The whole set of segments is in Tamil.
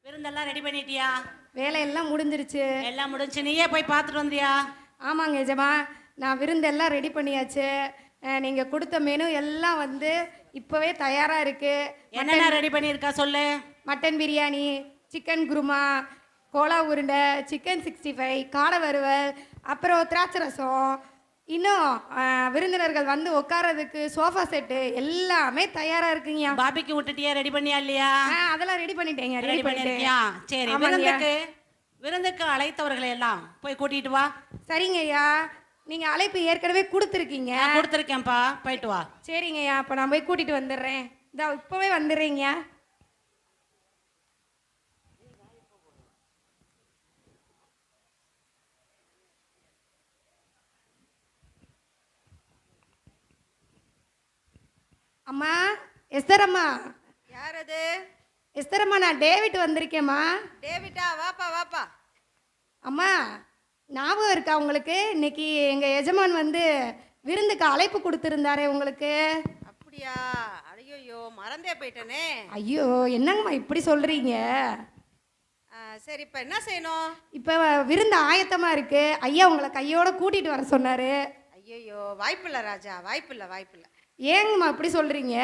விருந்தெல்லாம் ரெடி பண்ணிட்டியா? வேலையெல்லாம் முடிஞ்சிருச்சு. எல்லாம் முடிஞ்சு நீயே போய் பார்த்துட்டு வந்தியா? ஆமாங்க எஜமா, நான் விருந்தெல்லாம் ரெடி பண்ணியாச்சு. நீங்கள் கொடுத்த மெனு எல்லாம் வந்து இப்போவே தயாராக இருக்குது. என்னென்ன ரெடி பண்ணியிருக்கா சொல்லு. மட்டன் பிரியாணி, சிக்கன் குருமா, கோலா உருண்டை, சிக்கன் 65, காடை வறுவல், அப்புறம் திராட்சை ரசம், இன்னும் விருந்தினர்கள் வந்து உட்காரதுக்கு சோஃபா செட்டு எல்லாமே தயாராக இருக்குங்கய்யா. பாபிக்கு விட்டுட்டியா? ரெடி பண்ணியா இல்லையா? அதெல்லாம் ரெடி பண்ணிட்டேங்க. ரெடி பண்ணிருக்கியா? சரி, விருந்துக்கு அழைத்தவர்களை எல்லாம் போய் கூட்டிட்டு வா. சரிங்கய்யா, நீங்கள் அழைப்பு ஏற்கனவே கொடுத்துருக்கீங்க. கொடுத்துருக்கேன்ப்பா, போயிட்டு வா. சரிங்கய்யா, அப்போ நான் போய் கூட்டிகிட்டு வந்துடுறேன். இதோ இப்போவே வந்துடுறேங்க. அம்மா, எஸ்தர் அம்மா. யார் அது? எஸ்தர் அம்மா, நான் டேவிட் வந்திருக்கேம்மா. டேவிட்டா? வாப்பா வாப்பா. அம்மா, ஞாபகம் இருக்கா உங்களுக்கு? இன்னைக்கு எங்கள் எஜமான் வந்து விருந்துக்கு அழைப்பு கொடுத்துருந்தாரே உங்களுக்கு. அப்படியா? ஐயோ, மறந்தே போயிட்டேனே. ஐயோ, என்னங்கம்மா இப்படி சொல்கிறீங்க? சரி, இப்போ என்ன செய்யணும்? இப்போ விருந்து ஆயத்தமாக இருக்குது. ஐயா உங்களை கையோட கூட்டிகிட்டு வர சொன்னார். ஐயோ, வாய்ப்பில்லை ராஜா, வாய்ப்பில்லை வாய்ப்பில்லை. ஏங்கம்மா இப்படி சொல்கிறீங்க?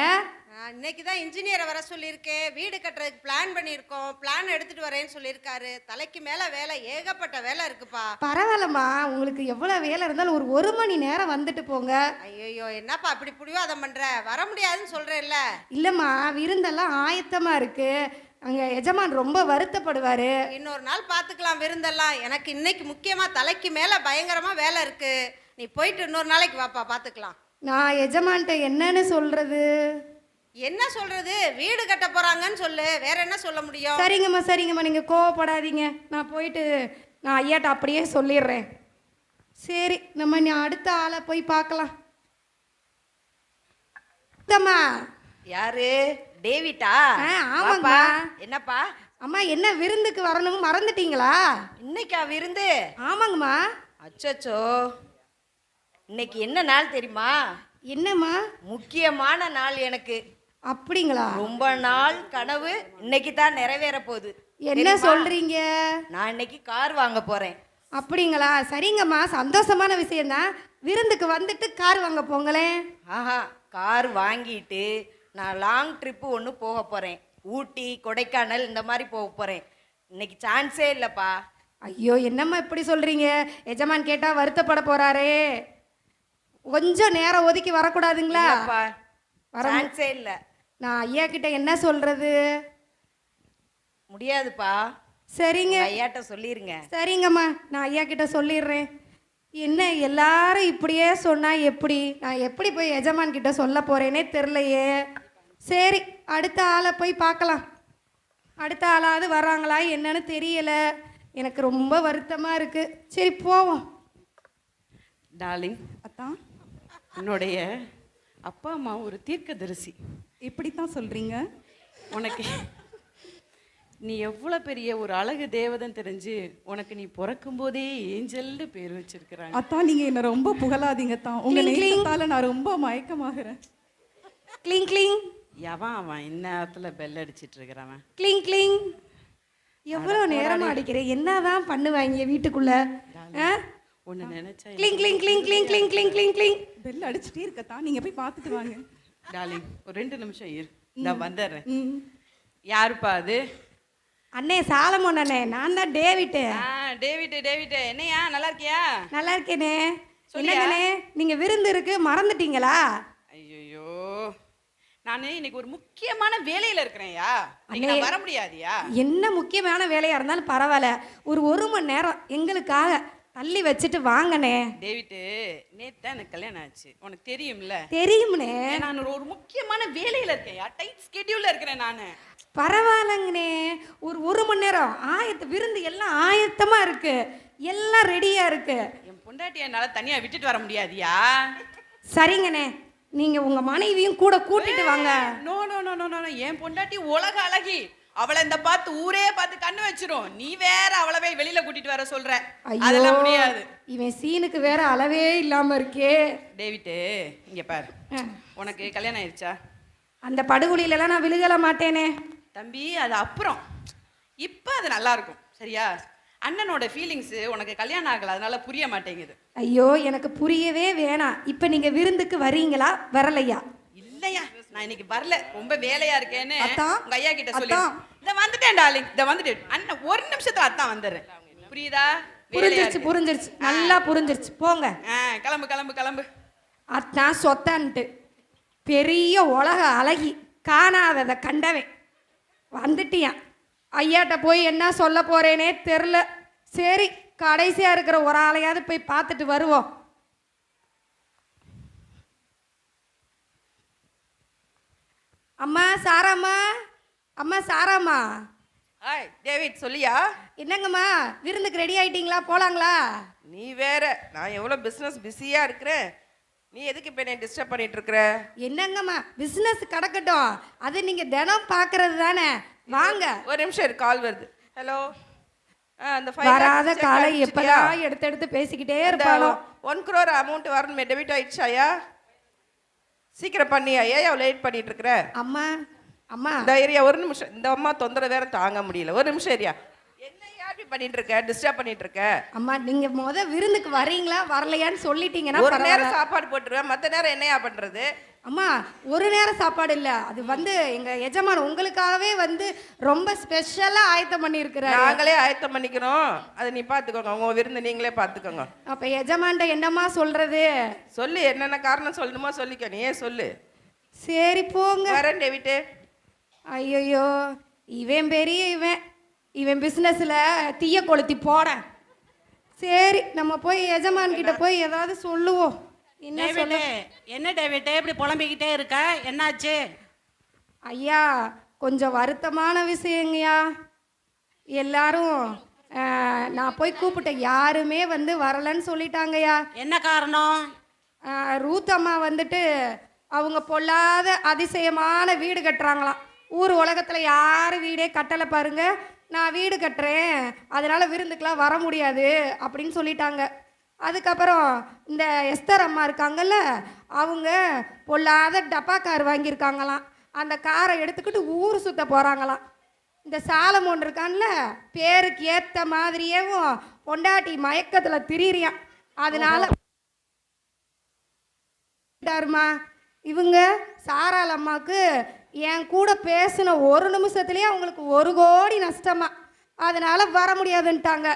இன்னைக்கு தான் இன்ஜினியரை வர சொல்லியிருக்கேன். வீடு கட்டுறதுக்கு பிளான் பண்ணியிருக்கோம். பிளான் எடுத்துகிட்டு வரேன்னு சொல்லியிருக்காரு. தலைக்கு மேலே வேலை, ஏகப்பட்ட வேலை இருக்குப்பா. பரவாயில்லம்மா, உங்களுக்கு எவ்வளோ வேலை இருந்தாலும் ஒரு மணி நேரம் வந்துட்டு போங்க. ஐயோ, என்னப்பா அப்படி பிடிவாதம் பண்ணுற? வர முடியாதுன்னு சொல்கிறேன்ல. இல்லைம்மா, விருந்தெல்லாம் ஆயத்தமாக இருக்குது. அங்கே எஜமான் ரொம்ப வருத்தப்படுவார். இன்னொரு நாள் பார்த்துக்கலாம் விருந்தெல்லாம். எனக்கு இன்னைக்கு முக்கியமாக தலைக்கு மேலே பயங்கரமாக வேலை இருக்குது. நீ போயிட்டு இன்னொரு நாளைக்கு வாப்பா, பார்த்துக்கலாம். நான் எஜமான்ட்ட என்னன்னு சொல்கிறது? என்ன சொல்றது? வீடு கட்ட போறாங்கன்னு சொல்லு, வேற என்ன சொல்ல முடியும்? சரிங்கம்மா சரிங்கம்மா, நீங்கள் கோவப்படாதீங்க. நான் போயிட்டு நான் ஐயாட்ட அப்படியே சொல்லிடுறேன். சரி, நம்ம நீ அடுத்த ஆளை போய் பார்க்கலாம். யாரு? டேவிட்டா? ஆமாப்பா. என்னப்பா? அம்மா, என்ன விருந்துக்கு வரணும் மறந்துட்டீங்களா? இன்னைக்கா விருந்து? ஆமாங்கம்மா. அச்சச்சோ, இன்னைக்கு என்ன நாள் தெரியுமா? என்னம்மா? முக்கியமான நாள் எனக்கு. அப்படிங்களா? ரொம்ப நாள் கனவு இன்னைக்கு தான் நிறைவேற போகுது. என்ன சொல்றீங்க? நான் இன்னைக்கு கார் வாங்க போறேன். அப்படிங்களா? சரிங்கம்மா, சந்தோஷமான விஷயம்தான். விருந்துக்கு வந்துட்டு கார் வாங்க போங்களேன். ஆஹா, கார் வாங்கிட்டு நான் லாங் ட்ரிப்பு ஒன்று போக போறேன். ஊட்டி, கொடைக்கானல் இந்த மாதிரி போக போறேன். இன்னைக்கு சான்ஸே இல்லைப்பா. ஐயோ, என்னம்மா இப்படி சொல்றீங்க? எஜமான் கேட்டா வருத்தப்பட போறாரே. கொஞ்சம் நேரம் ஒதுக்கி வரக்கூடாதுங்களா? சான்ஸே இல்லை. நான் ஐயா கிட்ட என்ன சொல்றது? முடியாதுப்பா. சரிங்க, ஐயாட்ட சொல்லிருங்க. சரிங்கம்மா, நான் ஐயா கிட்ட சொல்லிடுறேன். என்ன எல்லாரும் இப்படியே சொன்னா எப்படி? நான் எப்படி போய் எஜமான் கிட்ட சொல்ல போறேனே தெரிலையே. சரி, அடுத்த ஆளை போய் பார்க்கலாம். அடுத்த ஆளாவது வராங்களா என்னன்னு தெரியல. எனக்கு ரொம்ப வருத்தமா இருக்கு. சரி, போவோம். டார்லிங், அத்தான், உன்னுடைய அப்பா அம்மா ஒரு தீர்க்கதரிசி. இப்படித்தான் சொல்றீங்க? உனக்கு நீ எவ்வளோ பெரிய ஒரு அழகு தேவதன் தெரிஞ்சு உனக்கு நீ பிறக்கும் போதே ஏஞ்சல்னு பேர் வச்சிருக்கிறாங்க. அத்தான், நீங்க என்ன ரொம்ப புகழாதீங்க தான். உங்க நேரத்தால நான் ரொம்ப மயக்கமாகறேன். கிளிங் கிளிங். அவன் இந்நேரத்தில் பெல் அடிச்சிட்டு இருக்கிறவன். கிளிங் கிளிங். எவ்வளோ நேரமா அடிக்கிறேன்? என்னதான் பண்ணுவாங்க வீட்டுக்குள்ள? ஒன்று நினைச்சா கிளிங் கிளிங் கிளிங் கிளிங் கிளிங் கிளிங் கிளிங் கிளிங். பெல் அடிச்சுட்டே இருக்கத்தான், நீங்க போய் பார்த்துட்டு வாங்க. டார்லிங், ஒரு 2 நிமிஷம் இரு, நான் வந்துடுறேன். யாருப்பா அது? அண்ணே, சாலமோன் அண்ணே. நான் தான் டேவிட்டு. டேவிட்டு, என்னையா நல்லா இருக்கியா? நல்லா இருக்கேனே. என்னங்கண்ணே, நீங்க விருந்து இருக்கு மறந்துட்டீங்களா? ஐயோ, நான் இன்னைக்கு ஒரு முக்கியமான வேலையில இருக்கிறேன்யா. நான் வர முடியாதியா? என்ன முக்கியமான வேலையா இருந்தாலும் பரவாயில்ல, ஒரு மணி நேரம் எங்களுக்காக தள்ளி வச்சுட்டு வாங்கண்ணே. டேவிட்டு, நேத்து தான் எனக்கு கல்யாணம் ஆச்சு, உனக்கு தெரியும்ல? தெரியும்ண்ணே. நான் ஒரு முக்கியமான வேலையில இருக்கேன், டைட் ஸ்கெட்யூல்ல இருக்கிறேன் நானு. பரவாயில்லங்கண்ணே, ஒரு மணி நேரம் விருந்து எல்லாம் ஆயத்தமா இருக்கு, எல்லாம் ரெடியா இருக்கு. என் பொண்டாட்டி என்னால தனியா விட்டுட்டு வர முடியாதியா? சரிங்கண்ணே, நீங்க உங்க மனைவியும் கூட கூட்டிட்டு வாங்க. No no no no no, என் பொண்டாட்டி உலக அழகி. அவளை இந்த பார்த்து ஊரே பார்த்து கண்ணு வச்சிரும். நீ வேற அவளவே வெளியில கூட்டிட்டு வர சொல்ற. அதெல்லாம் முடியாது. இவன் சீனுக்கு வேற அளவே இல்லாம இருக்கே. டேவிட்டு, இங்க பாரு, உனக்கு கல்யாணம் ஆயிடுச்சா? அந்த படுகொலியிலலாம் நான் விழுகல மாட்டேனே. தம்பி, அது அப்புறம். இப்ப அது நல்லா இருக்கும் சரியா? அண்ணனோட ஃபீலிங்ஸ் உனக்கு கல்யாணம் ஆகல, அதனால புரிய மாட்டேங்குது. ஐயோ எனக்கு புரியவே வேணாம். இப்போ நீங்க விருந்துக்கு வரீங்களா வரலையா? இல்லையா, நான் இன்னைக்கு வரல, ரொம்ப வேலையா இருக்கேன்னு அத்தா, உங்க ஐயா கிட்ட சொல்லி அத்தா. இத வந்துட்டேன் டார்லிங், இத வந்துட்டேன் அண்ணன், ஒரு நிமிஷத்துல அத்தான் வந்துடுறேன். புரியுதா? வேலையா புரிஞ்சிருச்சு இருக்கு. புரிஞ்சிருச்சு, நல்லா புரிஞ்சிருச்சு. போங்க. கிளம்பு கிளம்பு கிளம்பு. அத்தான் சொத்தான்ட்டு பெரிய உலக அழகி, காணாததை கண்டவன் வந்துட்டியான். ஐயாட்ட போய் என்ன சொல்ல போறேனே தெரில. சரி, கடைசியா இருக்கிற ஒரு ஆளையாவது போய் பார்த்துட்டு வருவோம். அம்மா சாராம்மா, அம்மா சாராம்மா. ஹாய் டேவிட், சொல்லியா? என்னங்கம்மா விருந்துக்கு ரெடி ஆயிட்டீங்களா? போலாங்களா? நீ வேற, நான் எவ்வளோ பிஸியா இருக்கிறேன், நீ எதுக்கு இப்போ என்ன டிஸ்டர்ப் பண்ணிட்டு இருக்கிற? என்னங்கம்மா பிசினஸ் கிடக்கட்டும், அது நீங்க தினம் பார்க்கறது தானே. வாங்க. ஒரு நிமிஷம் இரு, கால் வருது. ஹலோ. அந்த வராத காலை எப்பதான் எடுத்து எடுத்து பேசிக்கிட்டே இருப்பாளோ. 1 crore அமௌண்ட் வரணுமே, டெபிட் ஆயிடுச்சாயா? சீக்கிரம் பண்ணியா? ஏன் அவ்வளோ லேட் பண்ணிட்டு இருக்கிற? அம்மா அம்மா இந்த ஏரியா ஒரு நிமிஷம், இந்த அம்மா தொந்தரவு வேற தாங்க முடியல. ஒரு நிமிஷம் ஏரியா, என்ன யாருப்பி பண்ணிட்டு இருக்க, டிஸ்டர்ப் பண்ணிட்டு இருக்க? அம்மா நீங்க விருந்துக்கு வரீங்களா வரலையான்னு சொல்லிட்டீங்கன்னா ஒரு பரவாயில்ல. நேரம் சாப்பாடு போட்டுருவேன், மற்ற நேரம் என்னையா பண்றது? அம்மா ஒரு நேரம் சாப்பாடு இல்ல, அது எங்க எஜமான் உங்களுக்காகவே ரொம்ப ஸ்பெஷலா ஆயத்தம் பண்ணி இருக்கிறாரு. நாங்களே ஆயத்தம் பண்ணிக்கிறோம், அதை நீ பாத்துக்கோங்க, உங்க விருந்து நீங்களே பாத்துக்கோங்க. அப்ப எஜமான்ட்ட என்னம்மா சொல்றது? சொல்லு, என்னென்ன காரணம் சொல்லணுமோ சொல்லிக்க, நீ ஏன் சொல்லு. சரி போங்க. வரேன் டேவிட்டு. ஐயோ இவன் பெரிய இவன் பிசினஸ்ல தீய கொளுத்தி போட. சரி நம்ம போய் எஜமான் கிட்ட போய் ஏதாவது சொல்லுவோம். என்ன சொல்ல? என்ன டேவிட் இப்படி புலம்பிக்கிட்டே இருக்க, என்னாச்சு? ஐயா கொஞ்சம் வருத்தமான விஷயங்கய்யா. எல்லாரும் நான் போய் கூப்பிட்டேன், யாருமே வரலன்னு சொல்லிட்டாங்கய்யா. என்ன காரணம்? ரூத் அம்மா அவங்க பொல்லாத அதிசயமான வீடு கட்டுறாங்களாம். ஊர் உலகத்தில் யாரும் வீடே கட்டலை பாருங்க, நான் வீடு கட்டுறேன் அதனால விருந்துக்கெலாம் வர முடியாது அப்படின்னு சொல்லிட்டாங்க. அதுக்கப்புறம் இந்த எஸ்தர் அம்மா இருக்காங்கல்ல, அவங்க பொல்லாத டப்பா கார் வாங்கியிருக்காங்களாம். அந்த காரை எடுத்துக்கிட்டு ஊர் சுத்த போகிறாங்களாம். இந்த சாலமோன் இருக்கான்ல, பேருக்கு ஏற்ற மாதிரியேவும் பொண்டாட்டி மயக்கத்தில் திரியான். அதனால இவங்க சாராள் அம்மாவுக்கு என் கூட பேசின ஒரு நிமிஷத்துலேயே அவங்களுக்கு 1 கோடி நஷ்டமா, அதனால வர முடியாதுன்ட்டாங்க.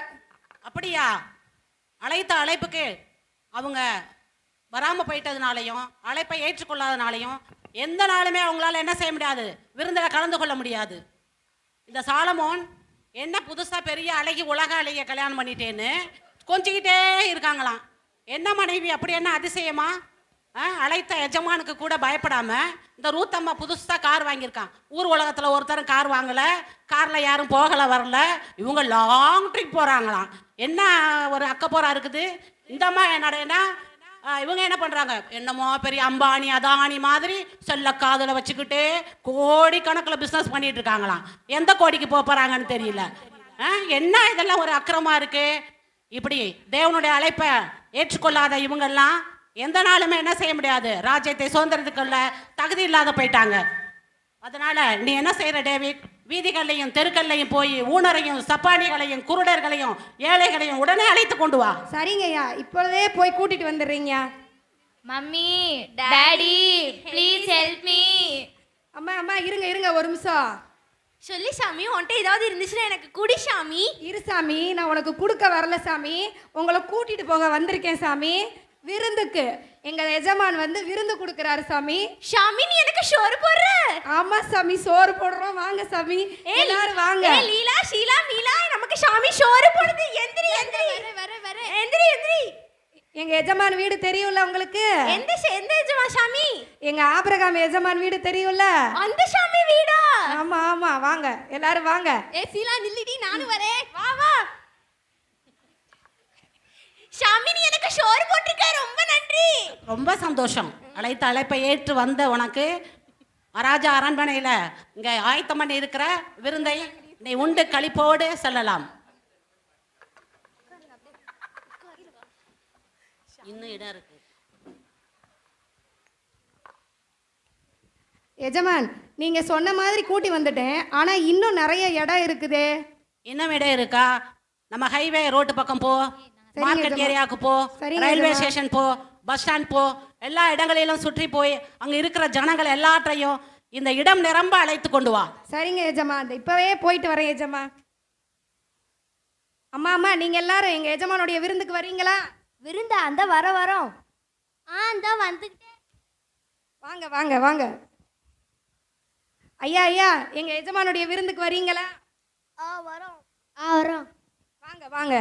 அப்படியா? அழைத்த அழைப்புக்கு அவங்க வராமல் போயிட்டதுனாலையும் அழைப்பை ஏற்றுக்கொள்ளாதனாலையும் எந்த நாளுமே அவங்களால என்ன செய்ய முடியாது, விருந்தில் கலந்து கொள்ள முடியாது. இந்த சாலமோன் என்ன புதுசாக பெரிய அழகி உலக அழகிய கல்யாணம் பண்ணிட்டேன்னு கொஞ்சிக்கிட்டே இருக்காங்களாம். என்ன மனைவி, அப்படி என்ன அதிசயமா? அழைத்த எஜமானுக்கு கூட பயப்படாம இந்த ரூத் அம்மா புதுசா கார் வாங்கியிருக்கான். ஊர் உலகத்துல ஒருத்தரும் கார் வாங்கல, கார்ல யாரும் போகல வரல, இவங்க லாங் ட்ரிப் போறாங்களாம். என்ன ஒரு அக்கப்போரா இருக்குது இந்த அம்மா. என்னடா இவங்க என்ன பண்றாங்க, என்னமோ பெரிய அம்பானி அதானி மாதிரி செல்ல காதுல வச்சுக்கிட்டு கோடி கணக்கில் பிசினஸ் பண்ணிட்டு இருக்காங்களாம். எந்த கோடிக்கு போறாங்கன்னு தெரியல. என்ன இதெல்லாம் ஒரு அக்கிரமா இருக்கு. இப்படி தேவனுடைய அழைப்பை ஏற்றுக்கொள்ளாத இவங்கெல்லாம் எந்த நாளுமே என்ன செய்ய முடியாது, ராஜ்யத்தை சுதந்திரத்துக்குள்ள தகுதி இல்லாத போயிட்டாங்க. அதனால நீ என்ன செய்யற டேவிட், வீதிகள்லையும் தெருக்கள்லையும் போய் ஊனரையும் சப்பானிகளையும் குருடர்களையும் ஏழைகளையும் உடனே அழைத்து கொண்டு வா. சரிங்கய்யா, இப்பொழுதே போய் கூட்டிட்டு வந்துடுறீங்க. Mummy, daddy, please help me. அம்மா அம்மா இருங்க இருங்க ஒரு நிமிஷம். சொல்லு சாமி, உன்கிட்ட ஏதாவது இருந்துச்சுன்னா எனக்கு குடி சாமி. இரு சாமி, நான் உனக்கு கொடுக்க வரல சாமி, உங்களை கூட்டிட்டு போக வந்திருக்கேன் சாமி. விருந்துக்கு எங்க எஜமான் விருந்து கொடுக்கறாரு சாமி. சாமி நீ எனக்கு சோறு போடுற? ஆமா சாமி, சோறு போடுறோம், வாங்க சாமி எல்லாரும் வாங்க. ஏ லீலா, ஷீலா, மீலா, நமக்கு சாமி சோறு போடுது. எந்திரி எந்திரி. வர எந்திரி எந்திரி. எங்க எஜமான் வீடு தெரியும்ல உங்களுக்கு? எந்த எஜமான் சாமி? எங்க ஆபிரகாம் எஜமான் வீடு தெரியும்ல? அந்த சாமி வீடா? ஆமா ஆமா, வாங்க எல்லாரும் வாங்க. ஏ ஷீலா நில்லுடி, நானும் வரேன். வா வா. சாமி நீ எனக்கு சோறு போட்டுருக்க, ரொம்ப நன்றி. ரொம்ப சந்தோஷம். அழைத்த அழைப்பை ஏற்று வந்த உனக்கு மகாராஜா அரண்மனையில இங்க ஆயத்தம் பண்ணி இருக்கிற விருந்தை நீ உண்டு களிப்போடு செல்லலாம். இன்னும் இடம் இருக்கு. எஜமான் நீங்கள் சொன்ன மாதிரி கூட்டி வந்துட்டேன் ஆனால் இன்னும் நிறைய இடம் இருக்குதே. இன்னும் இடம் இருக்கா? நம்ம ஹைவே ரோட்டு பக்கம் போ, மார்க்கெட் ஏரியாவுக்கு போ, சரிங்க ரயில்வே எஜமான். ஸ்டேஷன் போ, பஸ் ஸ்டாண்ட் போ, எல்லா இடங்களிலும் சுற்றி போய் அங்கே இருக்கிற ஜனங்கள் எல்லாற்றையும் இந்த இடம் நிரம்ப அழைத்து கொண்டு வா. சரிங்க எஜமான், இப்போவே போயிட்டு வரேன் எஜமான். அம்மா அம்மா நீங்கள் எல்லாரும் எங்கள் எஜமானுடைய விருந்துக்கு வரீங்களா? விருந்தா? அந்த வரோம். அந்த வந்துக்கிட்டே. வாங்க வாங்க வாங்க. ஐயா ஐயா எங்கள் எஜமானுடைய விருந்துக்கு வரீங்களா? வரோம். வரோம். வாங்க வாங்க.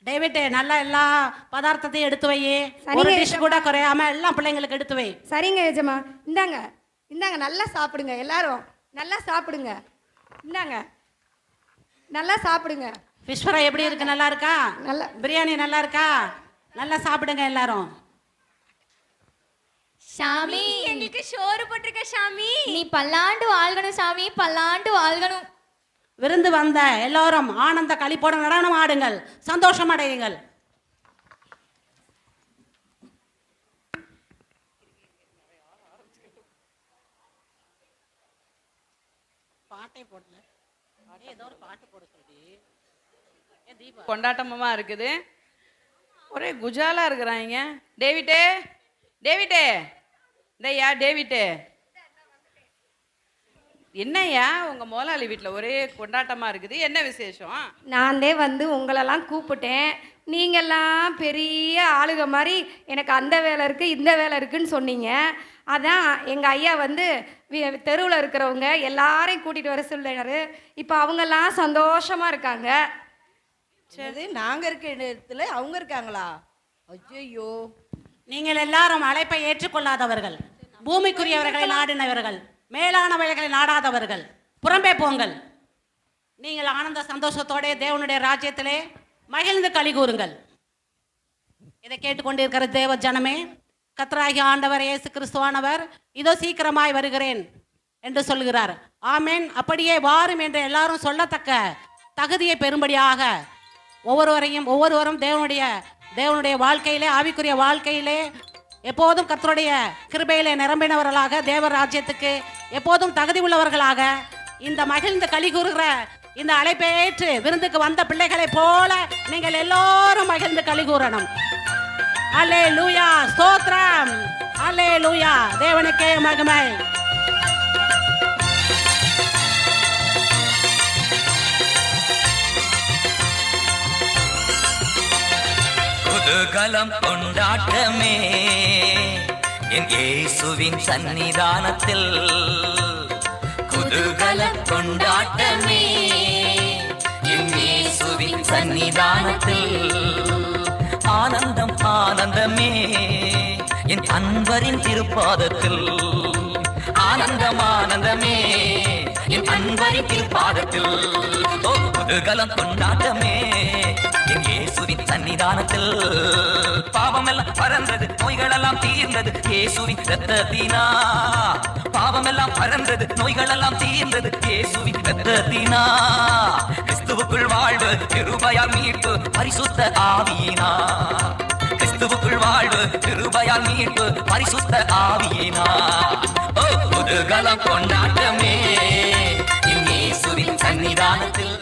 டேவிட், நல்லா எல்லா பதார்த்தத்தையும் எடுத்து வை. சரிங்க ஒரு டிஷ் கூட குறையாம எல்லாம் பிள்ளைங்களுக்கு எடுத்து வை. சரிங்க எஜமா. இந்தாங்க இந்தாங்க, நல்லா சாப்பிடுங்க எல்லாரும், நல்லா சாப்பிடுங்க. இந்தாங்க நல்லா சாப்பிடுங்க. ஃபிஷ் ஃப்ரை எப்படி இருக்கு? நல்லா இருக்கா? நல்லா. பிரியாணி நல்லா இருக்கா? நல்லா சாப்பிடுங்க எல்லாரும். சாமி, எங்களுக்கு சோறு போட்டிருக்க சாமி. நீ பல்லாண்டு வாழ்கணும் சாமி, பல்லாண்டு வாழ்கணும். விருந்து வந்த எல்லோரும் ஆனந்த களிப்போட நடனம் ஆடுங்கள், சந்தோஷம் அடையுங்கள். பாட்டை போடல, ஏதோ ஒரு பாட்டு போட சொல்லி. கொண்டாட்டமா இருக்குது. ஒரே குஜாலா இருக்கிறாங்க. டேவிட்டே, டேவிட்டே, இதையா டேவிட்டே, என்னய்யா உங்க முதலாளி வீட்டில் ஒரே கொண்டாட்டமா இருக்குது, என்ன விசேஷம்? நான் வந்து உங்களெல்லாம் கூப்பிட்டேன். நீங்கள்லாம் பெரிய ஆளுக மாதிரி எனக்கு அந்த வேலை இருக்குது இந்த வேலை இருக்குன்னு சொன்னீங்க. அதான் எங்கள் ஐயா வந்து தெருவில் இருக்கிறவங்க எல்லாரையும் கூட்டிகிட்டு வர சொல்லினாரு. இப்போ அவங்கெல்லாம் சந்தோஷமாக இருக்காங்க. சரி, நாங்கள் இருக்க இடத்துல அவங்க இருக்காங்களா? ஐயோ, நீங்கள் எல்லாரும் அழைப்பை ஏற்றுக்கொள்ளாதவர்கள், பூமிக்குரியவர்களை நாடினவர்கள், மேலானவர்களை நாடாதவர்கள், புறம்பே போங்கள். நீங்கள் ஆனந்த சந்தோஷத்தோட தேவனுடைய ராஜ்யத்திலே மகிழ்ந்து களி கூறுங்கள். இதை கேட்டுக்கொண்டிருக்கிற தேவ ஜனமே, கர்த்தராகிய ஆண்டவர் இயேசு கிறிஸ்துவானவர் இதோ சீக்கிரமாய் வருகிறேன் என்று சொல்கிறார். ஆமேன். அப்படியே வாரும் என்று எல்லாரும் சொல்லத்தக்க தகுதியை பெறும்படியாக ஒவ்வொருவரும் தேவனுடைய வாழ்க்கையிலே, ஆவிக்குரிய வாழ்க்கையிலே எப்போதும் கர்த்தருடைய கிருபையிலே நிரம்பினவர்களாக, தேவ ராஜ்யத்துக்கு எப்போதும் தகுதி உள்ளவர்களாக இந்த மகிழ்ந்து களி கூறுகிற இந்த அழைப்பை ஏற்று விருந்துக்கு வந்த பிள்ளைகளை போல நீங்கள் எல்லோரும் மகிழ்ந்து களி கூறணும். அல்லேலூயா, ஸ்தோத்திரம், அல்லேலூயா, தேவனுக்கே மகிமை. குதூகலம் கொண்டாட்டமே என் இயேசுவின் சன்னிதானத்தில், குதூகலம் கொண்டாட்டமே என் இயேசுவின் சன்னிதானத்தில், ஆனந்தம் ஆனந்தமே என் அன்பரின் திருப்பாதத்தில், ஆனந்தம் ஆனந்தமே என் அன்பரின் திருப்பாதத்தில், குதூகலம் கொண்டாட்டமே என் இயேசுவின் சன்னிதானத்தில். பாவமெல்லாம் பறந்தது, நோய்களெல்லாம் தீர்ந்தது இயேசுவின் இரத்தத்தினா, பாவமெல்லாம் பறந்தது, நோய்களெல்லாம் தீர்ந்தது இயேசுவின் இரத்தத்தினா, கிறிஸ்துவுக்குள் வாழ்வு, கிருபையால் மீட்பு, பரிசுத்த ஆவியினா, கிறிஸ்துவுக்குள் வாழ்வு, கிருபையால் மீட்பு, பரிசுத்த ஆவியினா, குதூகலம் கொண்டாட்டமே என் இயேசுவின் சன்னிதானத்தில்.